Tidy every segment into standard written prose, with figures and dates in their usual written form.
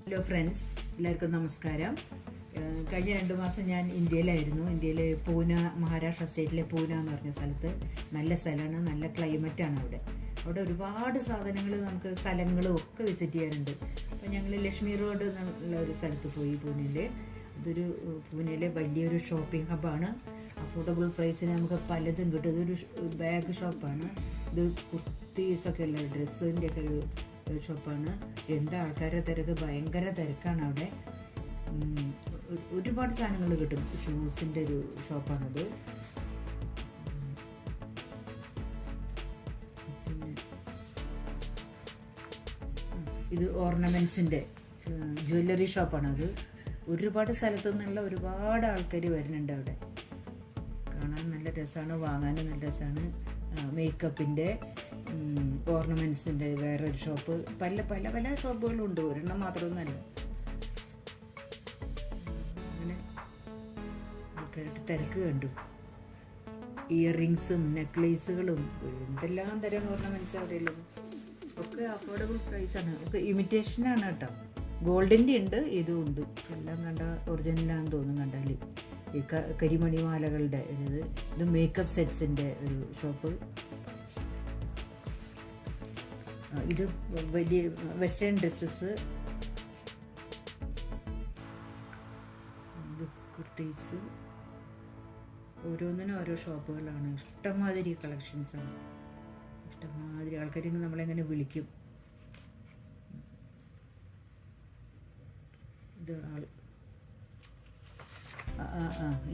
Hello friends, എല്ലാവർക്കും നമസ്കാരം. കഴിഞ്ഞ 2 മാസം ഞാൻ ഇന്ത്യയിലായിരുന്നു. ഇന്ത്യയിലെ പൂന, മഹാരാഷ്ട്ര സ്റ്റേറ്റിലെ പൂന എന്ന് പറഞ്ഞ സ്ഥലത്ത് നല്ല സ്ഥലമാണ്, നല്ല ക്ലൈമറ്റാണ് അവിടെ ഒരുപാട് സാധനങ്ങൾ, നമുക്ക് സ്ഥലങ്ങളും ഒക്കെ വിസിറ്റ് ചെയ്യാറുണ്ട്. അപ്പോൾ ഞങ്ങൾ ലക്ഷ്മി റോഡ് എന്നുള്ള ഒരു സ്ഥലത്ത് പോയി പൂനെയിൽ. അതൊരു പൂനെയിലെ വലിയൊരു ഷോപ്പിംഗ് ഹബ്ബാണ്. അഫോർഡബിൾ പ്രൈസിന് നമുക്ക് പലതും കിട്ടും. ഇതൊരു ബാഗ് ഷോപ്പാണ്. ഇത് കുർത്തീസൊക്കെ ഉള്ള ഡ്രസ്സിൻ്റെ ഒക്കെ ഒരു ഷോപ്പാണ്. എന്താ ആൾക്കാരുടെ തിരക്ക്, ഭയങ്കര തിരക്കാണ് അവിടെ. ഒരുപാട് സാധനങ്ങൾ കിട്ടും. ഷൂസിൻ്റെ ഒരു ഷോപ്പാണത്. ഇത് ഓർണമെൻറ്റ്സിൻ്റെ ജ്വല്ലറി ഷോപ്പാണത്. ഒരുപാട് സ്ഥലത്തു നിന്നുള്ള ഒരുപാട് ആൾക്കാർ വരുന്നുണ്ട് അവിടെ. കാണാൻ നല്ല രസമാണ്, വാങ്ങാനും നല്ല രസമാണ്. മേക്കപ്പിൻ്റെ, ഓർണമെൻറ്റ്സിൻ്റെ വേറൊരു ഷോപ്പ്, പല പല പല ഷോപ്പുകളുണ്ട്, ഒരെണ്ണം മാത്രമൊന്നുമല്ല. അങ്ങനെ ആൾക്കാരുടെ തിരക്ക് കണ്ടു. ഇയറിങ്സും നെക്ലേസുകളും എന്തെല്ലാം തരം ഓർണമെൻറ്റ്സ് അവിടെയുള്ളത് ഒക്കെ അഫോർഡബിൾ പ്രൈസാണ്. ഒക്കെ ഇമിറ്റേഷനാണ് കേട്ടോ. ഗോൾഡിൻ്റെ ഉണ്ട്, ഇതും ഉണ്ട്. എല്ലാം കണ്ട ഒറിജിനലാണെന്ന് തോന്നും കണ്ടാൽ. ഈ കരിമണിമാലകളുടെ ഇത് മേക്കപ്പ് സെറ്റ്സിൻ്റെ ഒരു ഷോപ്പ്. ഇത് വലിയ വെസ്റ്റേൺ ഡ്രസ്സസ്, കുർത്തീസ്, ഓരോന്നിനും ഓരോ ഷോപ്പുകളാണ്. ഇഷ്ടംമാതിരി കളക്ഷൻസാണ്, ഇഷ്ടംമാതിരി ആൾക്കാർ നമ്മളെങ്ങനെ വിളിക്കും.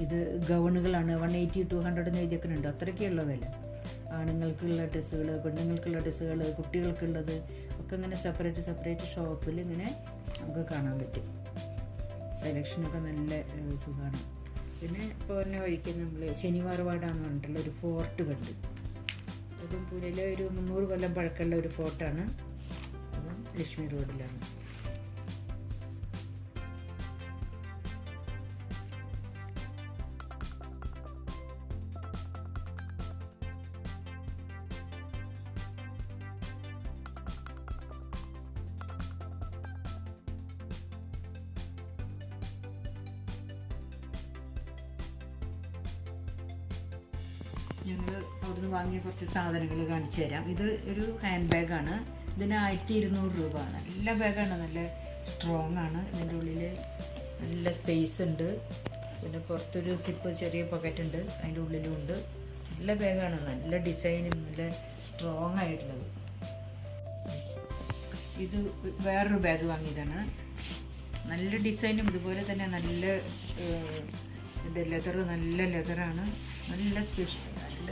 ഇത് ഗൗണുകളാണ്. 180 200 എന്ന് എഴുതിയൊക്കെയുണ്ട്. അത്രയ്ക്കുള്ള വില. ആണുങ്ങൾക്കുള്ള ഡ്രസ്സുകൾ, പെണ്ണുങ്ങൾക്കുള്ള ഡ്രസ്സുകൾ, കുട്ടികൾക്കുള്ളത് ഒക്കെ ഇങ്ങനെ സെപ്പറേറ്റ് ഷോപ്പിൽ ഇങ്ങനെ നമുക്ക് കാണാൻ പറ്റും. സെലക്ഷനൊക്കെ നല്ല സുഖമാണ്. പിന്നെ പോകുന്ന വഴിക്ക് നമ്മൾ ശനിവാർവാഡാന്ന് പറഞ്ഞിട്ടുള്ള ഒരു ഫോർട്ട് കണ്ടു. അതും പൂനെയിലെ ഒരു 300 കൊല്ലം പഴക്കമുള്ള ഒരു ഫോർട്ടാണ്. അതും ലക്ഷ്മി റോഡിലാണ്. ഞങ്ങൾ അവിടുന്ന് വാങ്ങിയ കുറച്ച് സാധനങ്ങൾ കാണിച്ചു തരാം. ഇത് ഒരു ഹാൻഡ് ബാഗാണ്. ഇതിന് 1200 രൂപ. നല്ല ബാഗാണ്, നല്ല സ്ട്രോങ് ആണ്. ഇതിൻ്റെ ഉള്ളിൽ നല്ല സ്പേസ് ഉണ്ട്. പിന്നെ പുറത്തൊരു സിപ്പ്, ചെറിയ പോക്കറ്റ് ഉണ്ട്, അതിൻ്റെ ഉള്ളിലും ഉണ്ട്. നല്ല ബാഗാണ്, നല്ല ഡിസൈനും നല്ല സ്ട്രോങ് ആയിട്ടുള്ളത്. ഇത് വേറൊരു ബാഗ് വാങ്ങിയതാണ്. നല്ല ഡിസൈനും ഇതുപോലെ തന്നെ നല്ല ഇത് ലെതർ, നല്ല ലെതറാണ്, നല്ല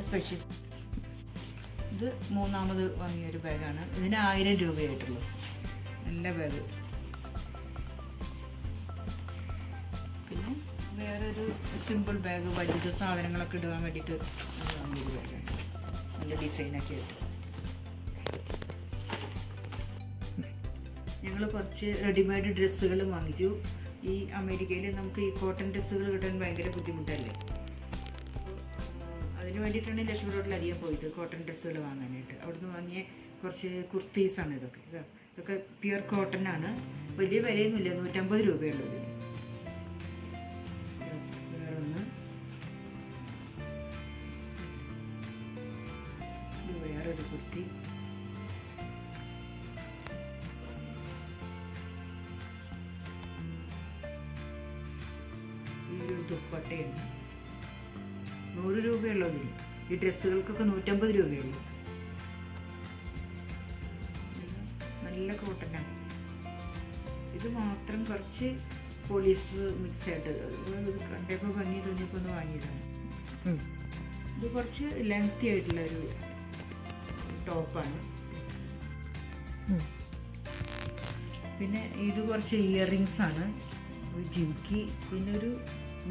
സ്പെഷ്യസ്. ഇത് 3ാമത് വാങ്ങിയൊരു ബാഗാണ്. ഇതിന് 1000 രൂപയായിട്ടുള്ളൂ. നല്ല ബാഗ്. പിന്നെ വേറൊരു സിമ്പിൾ ബാഗ്, വലുത് സാധനങ്ങളൊക്കെ ഇടാൻ വേണ്ടിയിട്ട് വാങ്ങിയൊരു ബാഗാണ്. നല്ല ഡിസൈനൊക്കെ ആയിട്ട്. ഞങ്ങൾ കുറച്ച് റെഡിമെയ്ഡ് ഡ്രസ്സുകൾ വാങ്ങിച്ചു. ഈ അമേരിക്കയിൽ നമുക്ക് ഈ കോട്ടൺ ഡ്രസ്സുകൾ കിട്ടാൻ ഭയങ്കര ബുദ്ധിമുട്ടല്ലേ. അതിന് വേണ്ടിയിട്ടാണ് ലക്ഷ്മി റോഡിൽ അധികം പോയിട്ട് കോട്ടൺ ഡ്രസ്സുകൾ വാങ്ങാനായിട്ട്. അവിടുന്ന് വാങ്ങിയ കുറച്ച് കുർത്തീസാണ് ഇതൊക്കെ. ഇതൊക്കെ പ്യുർ കോട്ടൺ ആണ്. വലിയ വിലയൊന്നുമില്ല, 150 രൂപയുള്ളത്. വേറൊന്ന്, വേറൊരു കുർത്തി. ദുപ്പട്ടയുണ്ട്. 100 രൂപയുള്ളതിന്. ഈ ഡ്രസ്സുകൾക്കൊക്കെ 150 രൂപയുള്ളൂ. നല്ല കോട്ടനാണ്. ഇത് മാത്രം കുറച്ച് പോളിസ്റ്റർ മിക്സ് ആയിട്ട്. ഇത് കണ്ടപ്പോൾ ഭംഗി തോന്നിയപ്പോൾ ഒന്ന് വാങ്ങിയതാണ്. ഇത് കുറച്ച് ലെങ്തി ആയിട്ടുള്ള ഒരു ടോപ്പാണ്. പിന്നെ ഇത് കുറച്ച് ഇയറിങ്സ് ആണ്, ഒരു ജിംക്കി, പിന്നെ ഒരു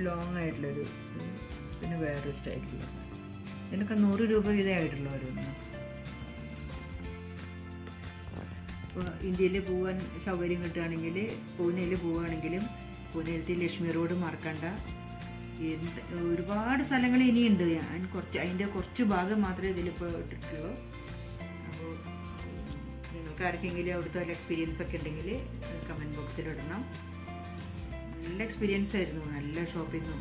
ലോങ് ആയിട്ടുള്ളൊരു, പിന്നെ വേറൊരു സ്റ്റൈലുള്ള. ഇതിനൊക്കെ 100 രൂപ ഇതേ ആയിട്ടുള്ള ഓരോന്ന്. ഇപ്പോൾ ഇന്ത്യയിൽ പോകാൻ സൗകര്യം കിട്ടുകയാണെങ്കിൽ, പൂനെയിൽ പോവുകയാണെങ്കിലും പൂനെയിലത്തെ ലക്ഷ്മി റോഡ് മറക്കണ്ട. ഒരുപാട് സ്ഥലങ്ങൾ ഇനിയുണ്ട്. ഞാൻ അതിൻ്റെ കുറച്ച് ഭാഗം മാത്രമേ ഇതിലിപ്പോൾ ഇട്ടിട്ടുള്ളൂ. അപ്പോൾ നിങ്ങൾക്ക് ആർക്കെങ്കിലും അവിടുത്തെ എക്സ്പീരിയൻസ് ഒക്കെ ഉണ്ടെങ്കിൽ കമൻറ്റ് ബോക്സിൽ ബോക്സിലിടണം. നല്ല എക്സ്പീരിയൻസ് ആയിരുന്നു, നല്ല ഷോപ്പിങ്ങും